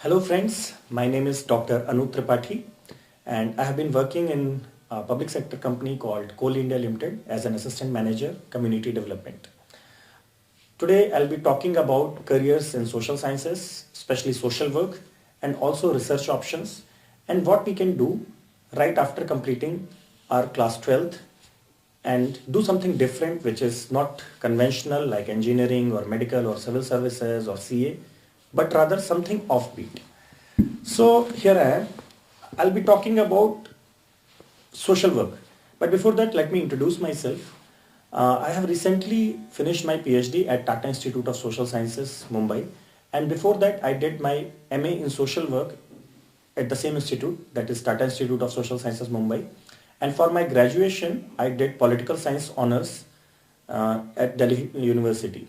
Hello friends, my name is Dr. Anup Tripathi and I have been working in a public sector company called Coal India Limited as an assistant manager, community development. Today I'll be talking about careers in social sciences, especially social work and also research options and what we can do right after completing our class 12th and do something different which is not conventional like engineering or medical or civil services or CA, but rather something offbeat. So here I am. I'll be talking about social work. But before that, let me introduce myself. I have recently finished my PhD at Tata Institute of Social Sciences, Mumbai. And before that, I did my MA in social work at the same institute, that is Tata Institute of Social Sciences, Mumbai. And for my graduation, I did political science honors at Delhi University.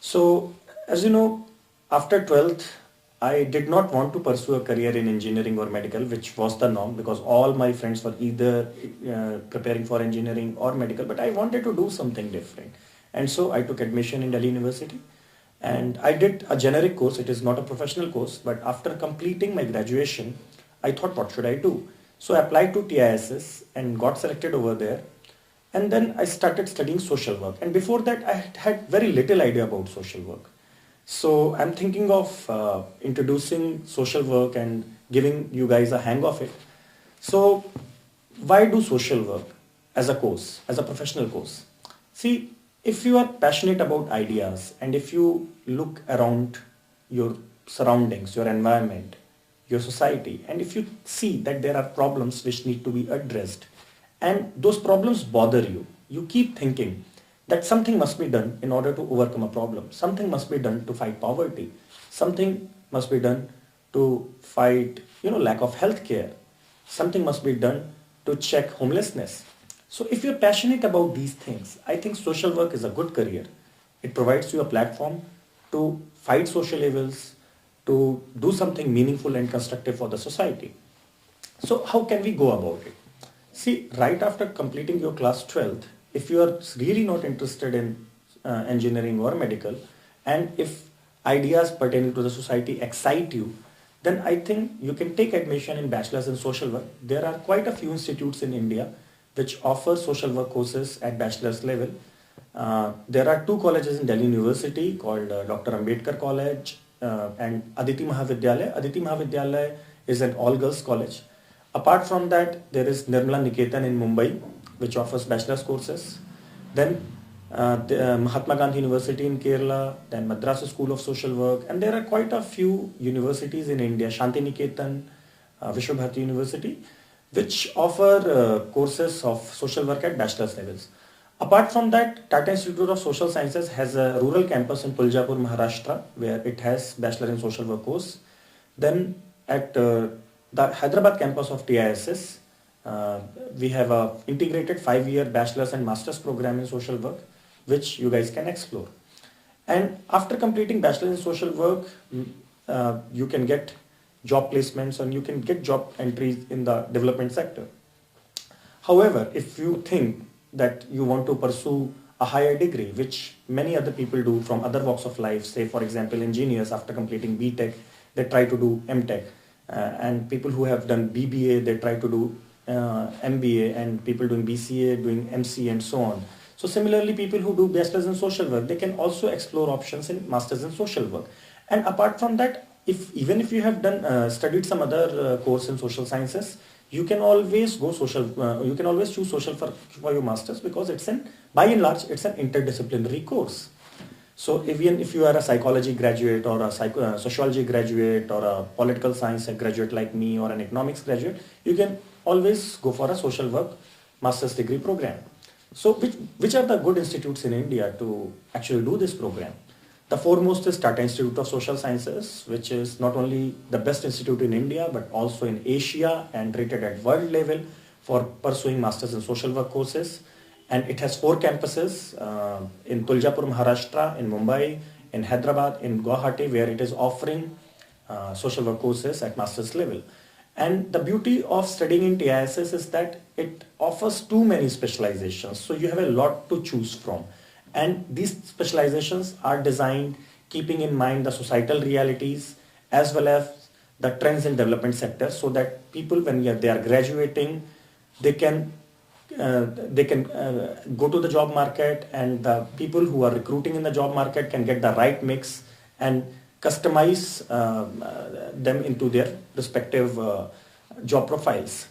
So, as you know, after 12th, I did not want to pursue a career in engineering or medical, which was the norm because all my friends were either preparing for engineering or medical, but I wanted to do something different. And so I took admission in Delhi University and I did a generic course. It is not a professional course, but after completing my graduation, I thought, what should I do? So I applied to TISS and got selected over there. And then I started studying social work. And before that, I had very little idea about social work. So I'm thinking of introducing social work and giving you guys a hang of it. So why do social work as a course, as a professional course? See, if you are passionate about ideas and if you look around your surroundings, your environment, your society, and if you see that there are problems which need to be addressed and those problems bother you, you keep thinking that something must be done in order to overcome a problem. Something must be done to fight poverty. Something must be done to fight, lack of health care. Something must be done to check homelessness. So if you're passionate about these things, I think social work is a good career. It provides you a platform to fight social evils, to do something meaningful and constructive for the society. So how can we go about it? See, right after completing your class 12th, if you are really not interested in engineering or medical, and if ideas pertaining to the society excite you, then I think you can take admission in bachelor's in social work. There are quite a few institutes in India which offer social work courses at bachelor's level. There are two colleges in Delhi University called Dr. Ambedkar College and Aditi Mahavidyalaya. Aditi Mahavidyalaya is an all-girls college. Apart from that, there is Nirmala Niketan in Mumbai, which offers bachelor's courses. Then Mahatma Gandhi University in Kerala, then Madras School of Social Work, and there are quite a few universities in India, Shanti Niketan, Vishwabharati University, which offer courses of social work at bachelor's levels. Apart from that, Tata Institute of Social Sciences has a rural campus in Puljapur, Maharashtra, where it has Bachelor in Social Work course. Then at the Hyderabad campus of TISS, we have a integrated 5-year bachelor's and master's program in social work, which you guys can explore. And after completing bachelor's in social work, you can get job placements and you can get job entries in the development sector. However, if you think that you want to pursue a higher degree, which many other people do from other walks of life, say for example engineers after completing BTech, they try to do MTech, and people who have done BBA, they try to do MBA, and people doing BCA, doing MC and so on. So similarly, people who do bachelor's in social work, they can also explore options in masters in social work. And apart from that, even if you have done studied some other course in social sciences, you can always go social. You can always choose social for your masters because by and large it's an interdisciplinary course. So even if you are a psychology graduate or a sociology graduate or a political science graduate like me or an economics graduate, you can always go for a social work master's degree program. So which are the good institutes in India to actually do this program? The foremost is Tata Institute of Social Sciences, which is not only the best institute in India but also in Asia and rated at world level for pursuing masters in social work courses. And it has 4 campuses in Tuljapur, Maharashtra, in Mumbai, in Hyderabad, in Guwahati, where it is offering social work courses at master's level. And the beauty of studying in TISS is that it offers too many specializations. So you have a lot to choose from. And these specializations are designed keeping in mind the societal realities as well as the trends in development sector, so that people, when they are graduating, they can go to the job market, and the people who are recruiting in the job market can get the right mix and customize them into their respective job profiles.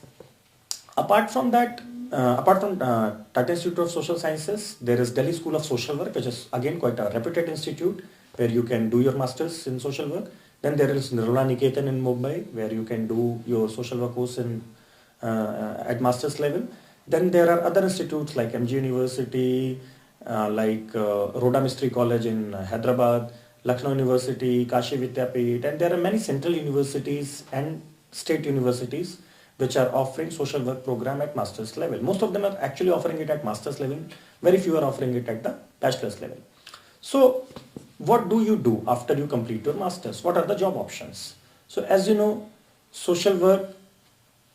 Apart from that, apart from Tata Institute of Social Sciences, there is Delhi School of Social Work, which is again quite a reputed institute where you can do your masters in social work. Then there is Nirmala Niketan in Mumbai, where you can do your social work course in at master's level. Then there are other institutes like MG University, like Rhoda Mystery College in Hyderabad, Lucknow University, Kashi Vidyapit, and there are many central universities and state universities which are offering social work program at master's level. Most of them are actually offering it at master's level. Very few are offering it at the bachelor's level. So what do you do after you complete your master's? What are the job options? So as you know, social work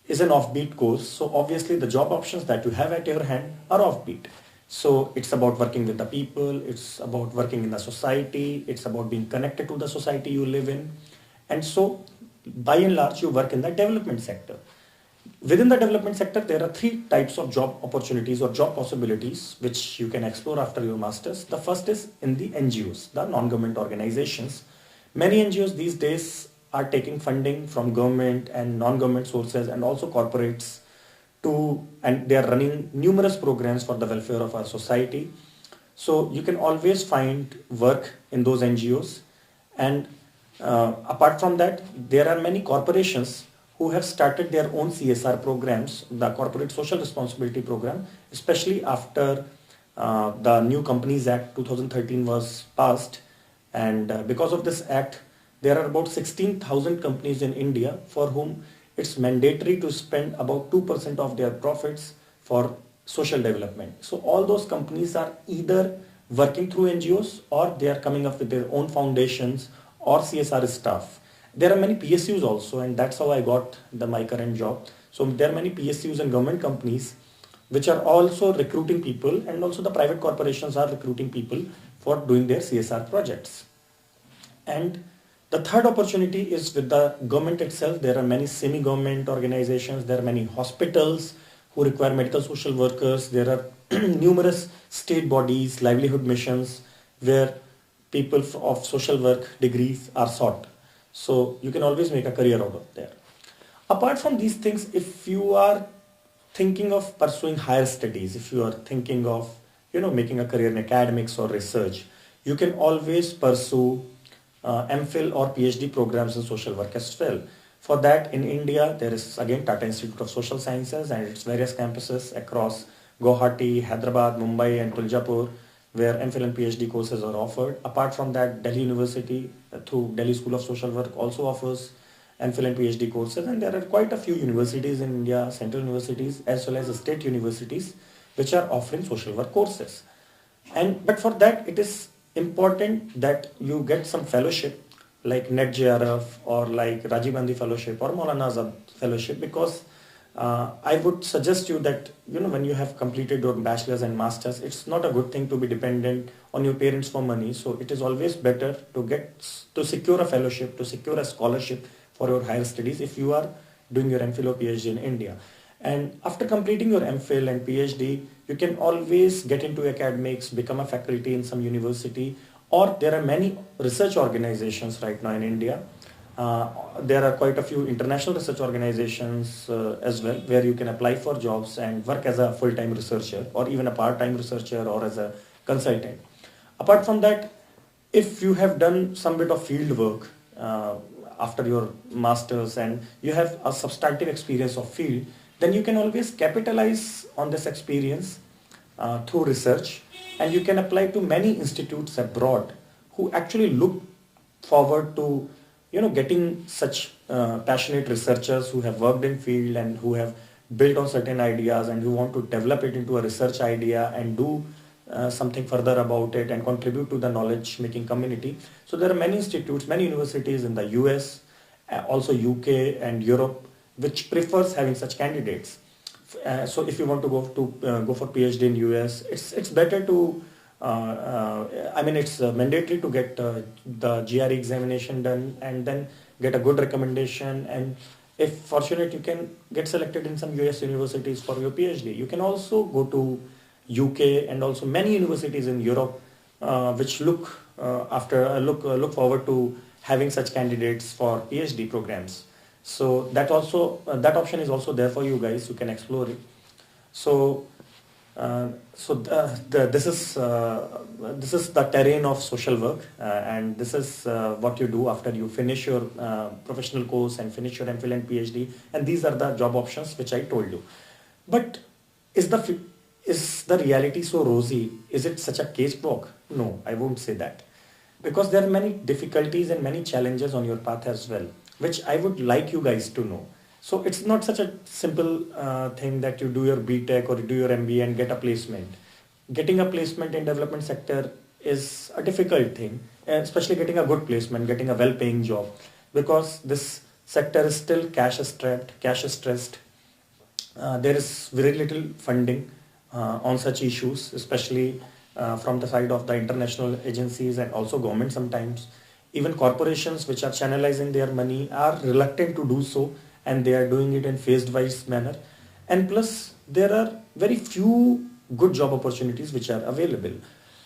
is an offbeat course. So obviously the job options that you have at your hand are offbeat. So it's about working with the people, it's about working in the society, it's about being connected to the society you live in. And so by and large, you work in the development sector. Within the development sector, there are three types of job opportunities or job possibilities which you can explore after your master's. The first is in the NGOs, the non-government organizations. Many NGOs these days are taking funding from government and non-government sources and also corporates and they are running numerous programs for the welfare of our society. So you can always find work in those NGOs. And apart from that, there are many corporations who have started their own CSR programs, the Corporate Social Responsibility Program, especially after the New Companies Act 2013 was passed. And because of this act, there are about 16,000 companies in India for whom it's mandatory to spend about 2% of their profits for social development. So all those companies are either working through NGOs or they are coming up with their own foundations or CSR staff. There are many PSUs also, and that's how I got my current job. So there are many PSUs and government companies which are also recruiting people, and also the private corporations are recruiting people for doing their CSR projects. And the third opportunity is with the government itself. There are many semi-government organizations, there are many hospitals who require medical social workers, there are numerous state bodies, livelihood missions, where people of social work degrees are sought. So you can always make a career out of there. Apart from these things, if you are thinking of pursuing higher studies, if you are thinking of making a career in academics or research, you can always pursue MPhil or PhD programs in social work as well. For that, in India, there is again Tata Institute of Social Sciences and its various campuses across Guwahati, Hyderabad, Mumbai and Tuljapur, where MPhil and PhD courses are offered. Apart from that, Delhi University through Delhi School of Social Work also offers MPhil and PhD courses, and there are quite a few universities in India, central universities as well as state universities, which are offering social work courses. But for that, it is important that you get some fellowship like NET-JRF or like Rajiv Gandhi Fellowship or Maulana Azad Fellowship, because I would suggest you that when you have completed your bachelor's and master's, it's not a good thing to be dependent on your parents for money. So it is always better to secure a fellowship, to secure a scholarship for your higher studies if you are doing your MPhil or PhD in India. And after completing your MPhil and PhD, you can always get into academics, become a faculty in some university, or there are many research organizations right now in India. There are quite a few international research organizations as well, where you can apply for jobs and work as a full-time researcher or even a part-time researcher or as a consultant. Apart from that, if you have done some bit of field work after your master's and you have a substantive experience of field, then you can always capitalize on this experience through research, and you can apply to many institutes abroad who actually look forward to getting such passionate researchers who have worked in field and who have built on certain ideas and who want to develop it into a research idea and do something further about it and contribute to the knowledge making community. So there are many institutes, many universities in the US, also UK and Europe, which prefers having such candidates. So if you want to go for PhD in US, it's better to it's mandatory to get the GRE examination done and then get a good recommendation, and if fortunate, you can get selected in some US universities for your PhD. You can also go to UK and also many universities in Europe, which look forward to having such candidates for PhD programs. So that option is also there for you guys. You can explore it. So this is the terrain of social work, and this is what you do after you finish your professional course and finish your MPhil and PhD, and these are the job options which I told you. But is the reality so rosy? Is it such a cakewalk? No, I won't say that, because there are many difficulties and many challenges on your path as well, which I would like you guys to know. So it's not such a simple thing that you do your BTech or you do your MBA and get a placement. Getting a placement in development sector is a difficult thing, and especially getting a good placement, getting a well-paying job, because this sector is still cash strapped, cash stressed. There is very little funding on such issues, especially from the side of the international agencies and also government sometimes. Even corporations which are channelizing their money are reluctant to do so, and they are doing it in phased wise manner. And plus, there are very few good job opportunities which are available.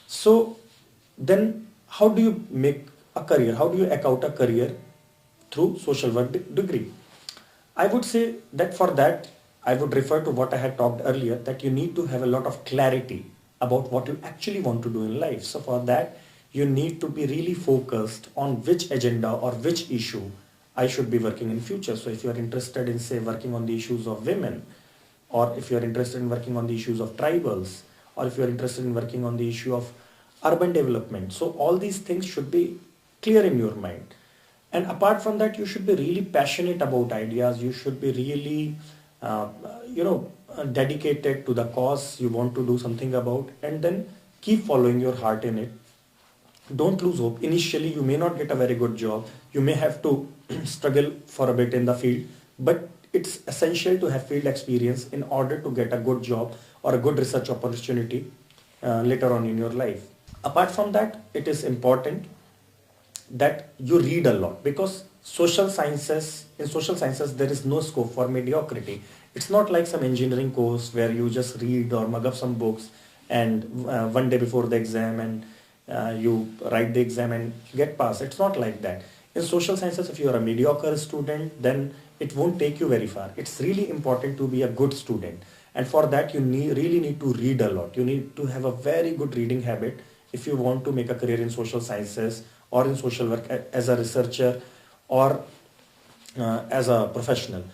So then how do you make a career? How do you eke out a career through social work degree? I would say that for that, I would refer to what I had talked earlier, that you need to have a lot of clarity about what you actually want to do in life. So for that, you need to be really focused on which agenda or which issue I should be working in future. So if you are interested in, say, working on the issues of women, or if you are interested in working on the issues of tribals, or if you are interested in working on the issue of urban development, so all these things should be clear in your mind. And apart from that, you should be really passionate about ideas. You should be really, dedicated to the cause you want to do something about, and then keep following your heart in it. Don't lose hope. Initially, you may not get a very good job. You may have to struggle for a bit in the field, but it's essential to have field experience in order to get a good job or a good research opportunity later on in your life. Apart from that, it is important that you read a lot, because in social sciences there is no scope for mediocrity. It's not like some engineering course where you just read or mug up some books and one day before the exam and you write the exam and get passed. It's not like that. In social sciences, if you are a mediocre student, then it won't take you very far. It's really important to be a good student, and for that you really need to read a lot. You need to have a very good reading habit if you want to make a career in social sciences or in social work as a researcher or as a professional.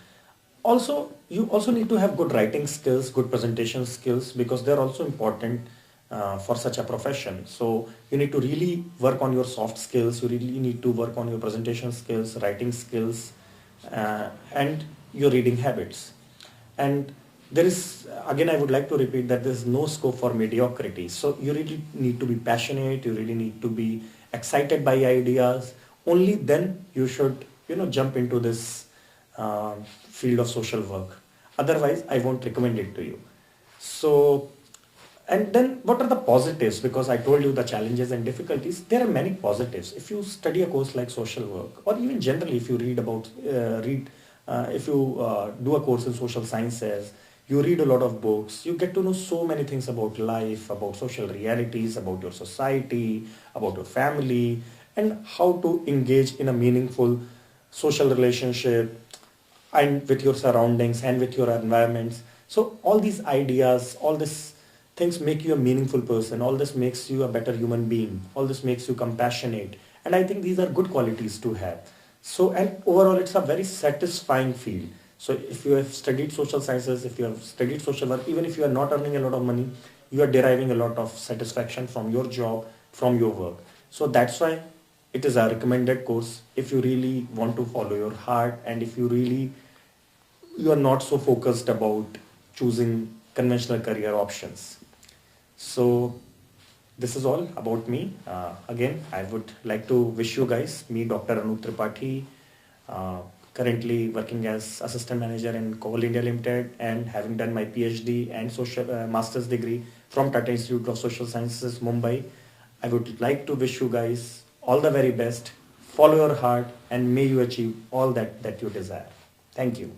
Also, you also need to have good writing skills, good presentation skills, because they're also important for such a profession. So you need to really work on your soft skills. You really need to work on your presentation skills, writing skills, and your reading habits. And there is, again, I would like to repeat that there is no scope for mediocrity. So you really need to be passionate. You really need to be excited by ideas. Only then you should, jump into this field of social work. Otherwise, I won't recommend it to you. So, and then what are the positives? Because I told you the challenges and difficulties. There are many positives. If you study a course like social work, or even generally if you if you do a course in social sciences, you read a lot of books, you get to know so many things about life, about social realities, about your society, about your family, and how to engage in a meaningful social relationship and with your surroundings and with your environments. So all these ideas, all these things make you a meaningful person. All this makes you a better human being. All this makes you compassionate. And I think these are good qualities to have. So, and overall, it's a very satisfying field. So if you have studied social sciences, if you have studied social work, even if you are not earning a lot of money, you are deriving a lot of satisfaction from your job, from your work. So that's why it is a recommended course if you really want to follow your heart, and if you are not so focused about choosing conventional career options. So this is all about me. Again, I would like to wish you guys, me, Dr. Anup Tripathi, currently working as assistant manager in Coal India Limited, and having done my PhD and social master's degree from Tata Institute of Social Sciences, Mumbai. I would like to wish you guys all the very best for follow your heart, and may you achieve all that you desire. Thank you.